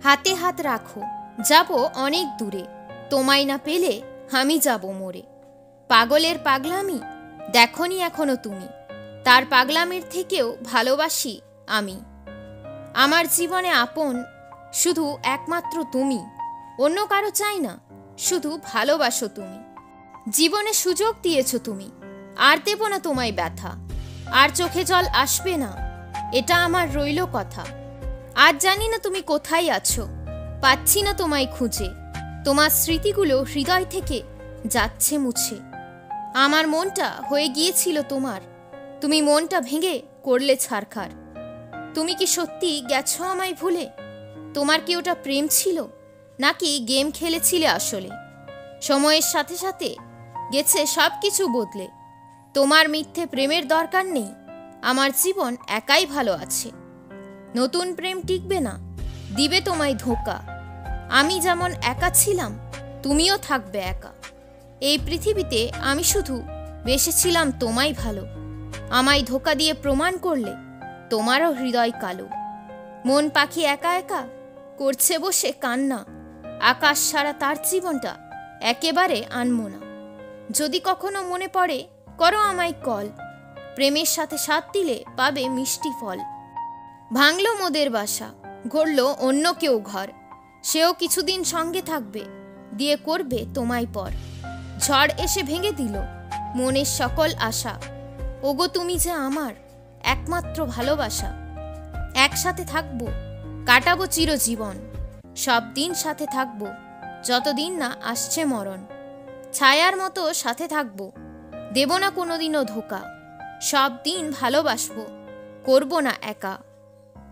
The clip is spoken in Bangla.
হাতে হাত রাখো, যাব অনেক দূরে, তোমায় না পেলে আমি যাব মরে। পাগলের পাগলামি দেখনি এখনো তুমি, তার পাগলামির থেকেও ভালোবাসি আমি। আমার জীবনে আপন শুধু একমাত্র তুমি, অন্য কারো চাই না, শুধু ভালোবাসো তুমি। জীবনে সুযোগ দিয়েছ তুমি, আর দেব না তোমায় ব্যথা, আর চোখে জল আসবে না, এটা আমার রইল কথা। আজ জানি না তুমি কোথায় আছো, পাচ্ছি না তোমায় খুঁজে, তোমার স্মৃতিগুলো হৃদয় থেকে যাচ্ছে মুছে। আমার মনটা হয়ে গিয়েছিল তোমার, তুমি মনটা ভেঙে করলে ছারখার। তুমি কি সত্যি গেছো আমায় ভুলে? তোমার কি ওটা প্রেম ছিল, নাকি গেম খেলেছিলে আসলে? সময়ের সাথে সাথে গেছে সব কিছু বদলে, তোমার মিথ্যে প্রেমের দরকার নেই, আমার জীবন একাই ভালো আছে। নতুন প্রেম টিকবে না, দিবে তোমায় ধোঁকা। আমি যেমন একা ছিলাম, তুমিও থাকবে একা। এই পৃথিবীতে আমি শুধু বেসেছিলাম তোমায় ভালো, আমায় ধোঁকা দিয়ে প্রমাণ করলে তোমারও হৃদয় কালো। মন পাখি একা একা করছে বসে কান্না, আকাশ ছাড়া তার জীবনটা একেবারে আনমো না। যদি কখনো মনে পড়ে করো আমায় কল, প্রেমের সাথে সাথ দিলে পাবে মিষ্টি ফল। ভাঙলো মোদের বাসা, গড়ল অন্য কেউ ঘর, সেও কিছুদিন সঙ্গে থাকবে, দিয়ে করবে তোমায় পর। ঝড় এসে ভেঙে দিল মনের সকল আশা, ওগো তুমি যে আমার একমাত্র ভালোবাসা। একসাথে থাকবো, কাটাবো চিরজীবন, সব দিন সাথে থাকবো, যতদিন না আসছে মরণ। ছায়ার মতো সাথে থাকবো, দেব না কোনোদিনও ধোকা, সব দিন ভালোবাসবো, করব না একা।